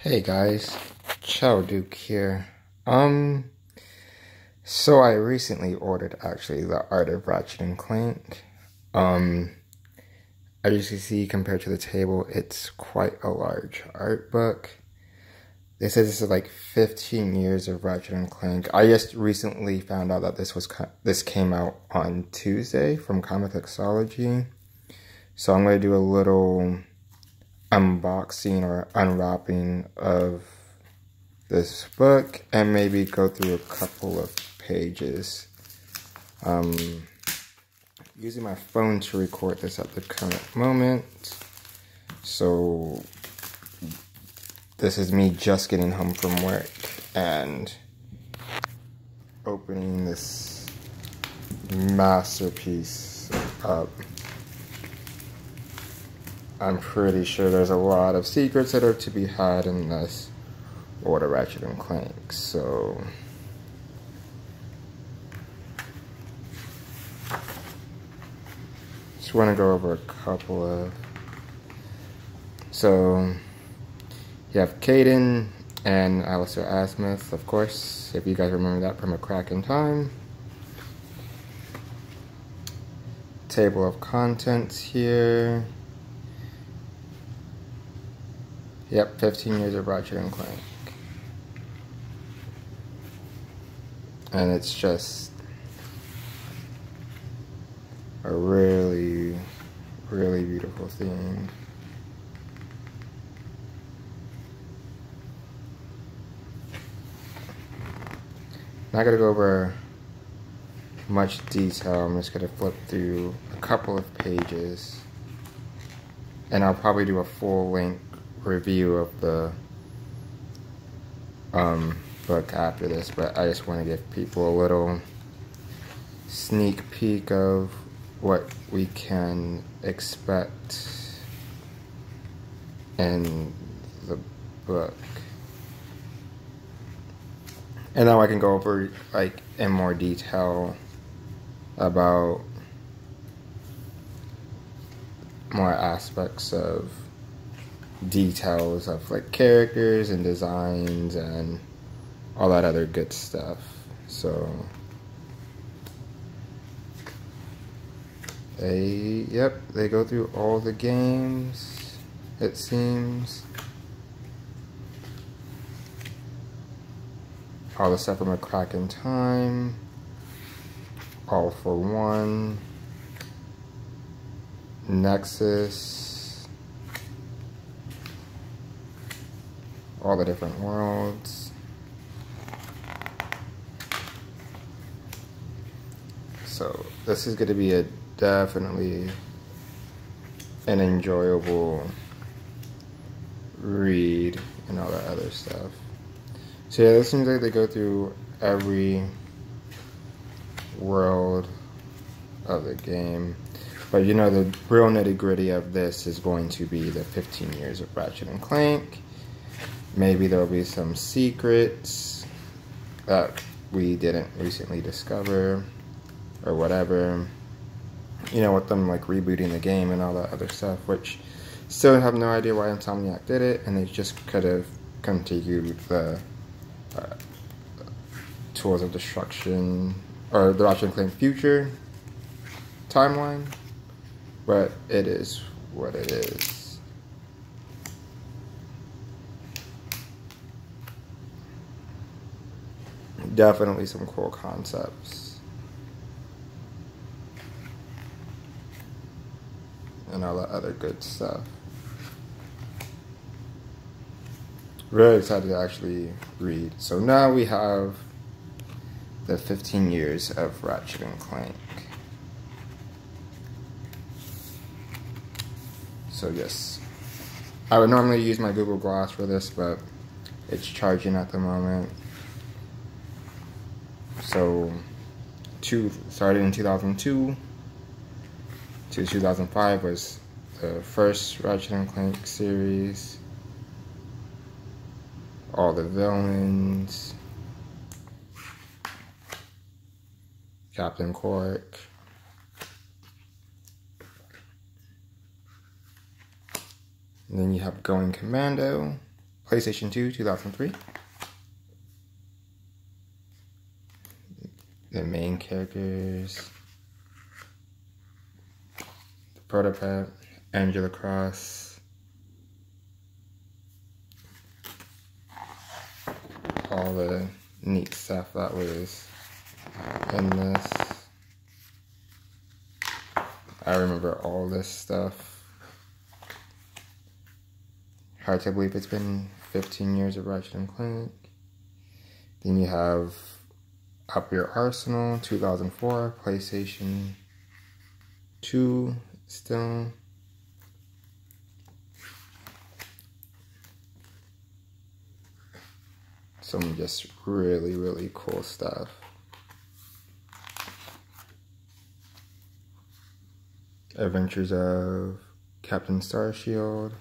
Hey guys, Chow here. So I recently ordered actually the Art of Ratchet and Clank. As you can see, compared to the table, it's quite a large art book. They said this is like 15 years of Ratchet and Clank. I just recently found out that this came out on Tuesday from Comixology. So I'm going to do a little unboxing or unwrapping of this book and maybe go through a couple of pages. Using my phone to record this at the current moment. So this is me just getting home from work and opening this masterpiece up. I'm pretty sure there's a lot of secrets that are to be had in this Order Ratchet and Clank, so just want to go over a couple of. So you have Caden and Alistair Asmith, of course, if you guys remember that from A Crack in Time. Table of contents here. Yep, 15 years of Ratchet and Clank. And it's just a really, really beautiful theme. Not gonna go over much detail. I'm just gonna flip through a couple of pages, and I'll probably do a full-length review of the book after this, but I just want to give people a little sneak peek of what we can expect in the book. And now I can go over like in more detail about more aspects of details of like characters and designs and all that other good stuff. So they go through all the games, it seems. All the stuff from A Crack in Time, All for One, Nexus, all the different worlds. So this is going to be definitely an enjoyable read and all that other stuff. So yeah, this seems like they go through every world of the game. But you know, the real nitty gritty of this is going to be the 15 years of Ratchet and Clank. Maybe there'll be some secrets that we didn't recently discover or whatever. You know, with them like rebooting the game and all that other stuff, which still have no idea why Insomniac did it, and they just could have continued the Tools of Destruction or the Ratchet and Clank future timeline, but it is what it is. Definitely some cool concepts. And all that other good stuff. Really excited to actually read. So now we have the 15 years of Ratchet and Clank. So yes, I would normally use my Google Glass for this, but it's charging at the moment. So started in 2002 to 2005 was the first Ratchet and Clank series. All the villains, Captain Cork, and then you have Going Commando, PlayStation 2, 2003. The main characters. The prototype. Angela Cross. All the neat stuff that was in this. I remember all this stuff. Hard to believe it's been 15 years of Ratchet and Clank. Then you have Up Your Arsenal, 2004, PlayStation 2 still. Some just really, really cool stuff. Adventures of Captain Starfield.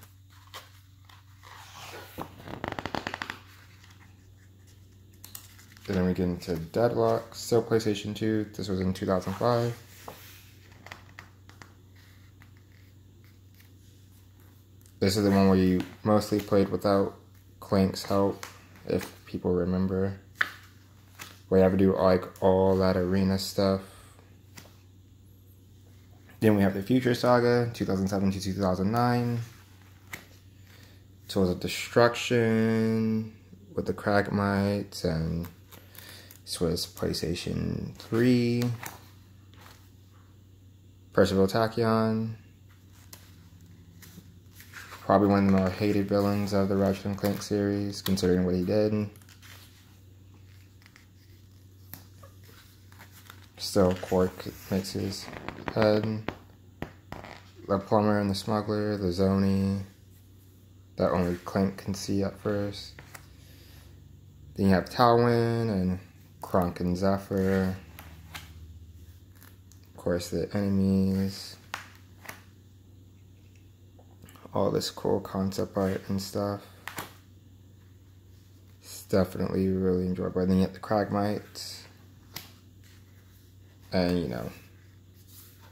And then we get into Deadlock, still PlayStation 2. This was in 2005. This is the one where you mostly played without Clank's help, if people remember. Where you have to do like all that arena stuff. Then we have the Future Saga, 2007 to 2009. Tools of Destruction with the Kragmites, and this was PlayStation 3. Percival Tachyon. Probably one of the more hated villains of the Ratchet and Clank series, considering what he did. Still, Quark makes his head. The Plumber and the Smuggler, the Zoni, that only Clank can see at first. Then you have Talwyn and Kronk and Zephyr. Of course, the enemies. All this cool concept art and stuff. It's definitely really enjoyable. Then you have the Kragmites. And, you know,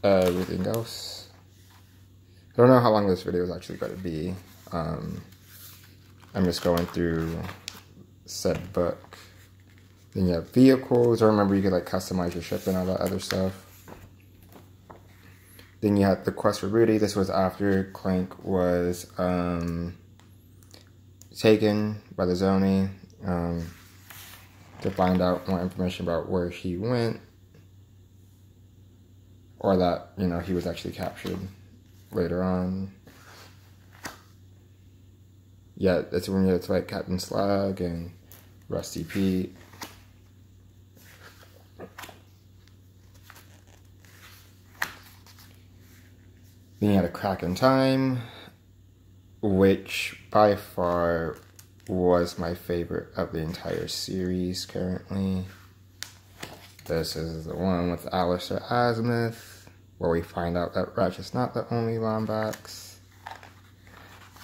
everything else. I don't know how long this video is actually going to be. I'm just going through said book. Then you have vehicles. I remember you could like customize your ship and all that other stuff. Then you had the Quest for Rudy. This was after Clank was taken by the Zoni to find out more information about where he went. Or that, you know, he was actually captured later on. Yeah, that's when you had to fight Captain Slag and Rusty Pete. Then you had A Crack in Time, which by far was my favorite of the entire series currently. This is the one with Alistair Azimuth, where we find out that Ratchet's not the only Lombax.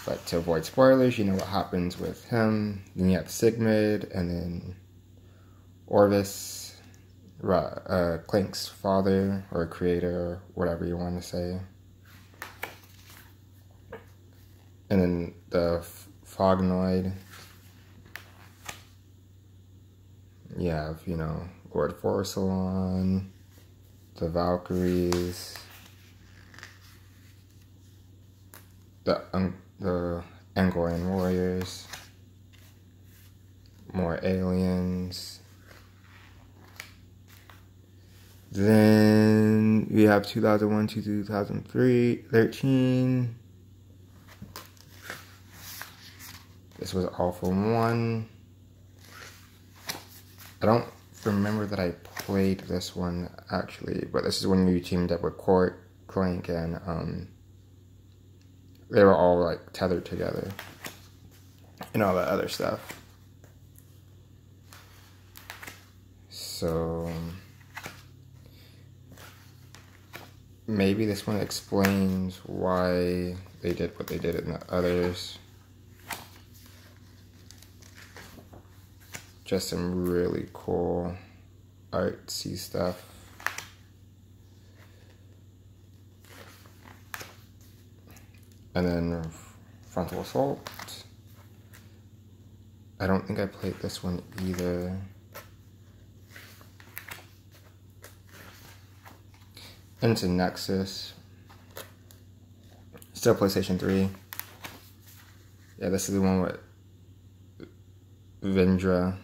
But to avoid spoilers, you know what happens with him. Then you have Sigmund, and then Orvis, Clank's father, or creator, or whatever you want to say. And then the Fognoid. You have, you know, Lord Forcelon, the Valkyries, the Angorian Warriors, more aliens. Then we have 2001 to 2013. This was Alpha 1. I don't remember that I played this one actually, but this is when you teamed up with Quark, Clank, and they were all like tethered together and all that other stuff. So maybe this one explains why they did what they did in the others. Just some really cool artsy stuff. And then Frontal Assault. I don't think I played this one either. Into Nexus. Still PlayStation 3. Yeah, this is the one with Vindra.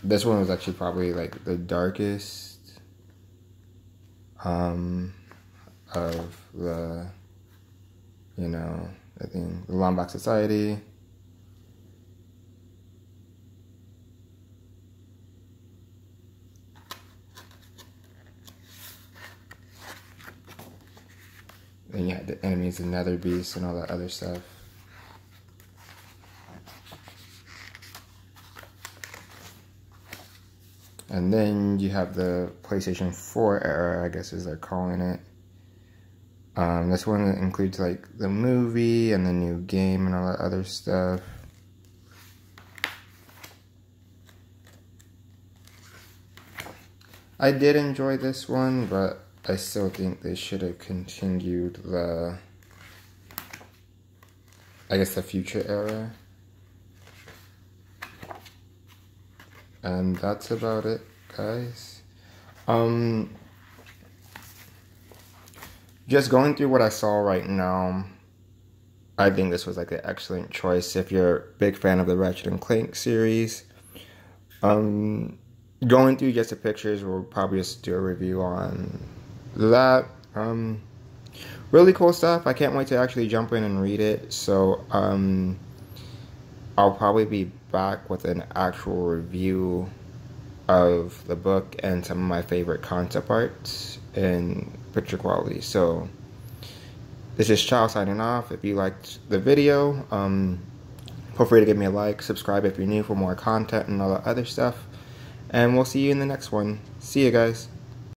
This one was actually probably like the darkest of the, you know, I think the Lombok Society. Then you had the enemies, and Nether Beast, and all that other stuff. And then you have the PlayStation 4 era, I guess as they're calling it. This one includes like the movie and the new game and all that other stuff. I did enjoy this one, but I still think they should have continued the, I guess, the future era. And that's about it, guys. Just going through what I saw right now, I think this was like an excellent choice if you're a big fan of the Ratchet and Clank series. Going through just the pictures, we'll probably just do a review on that. Really cool stuff. I can't wait to actually jump in and read it. So I'll probably be back with an actual review of the book and some of my favorite concept arts and picture quality. So this is Chow signing off. If you liked the video, feel free to give me a like, subscribe if you're new for more content and all that other stuff. And we'll see you in the next one. See you guys.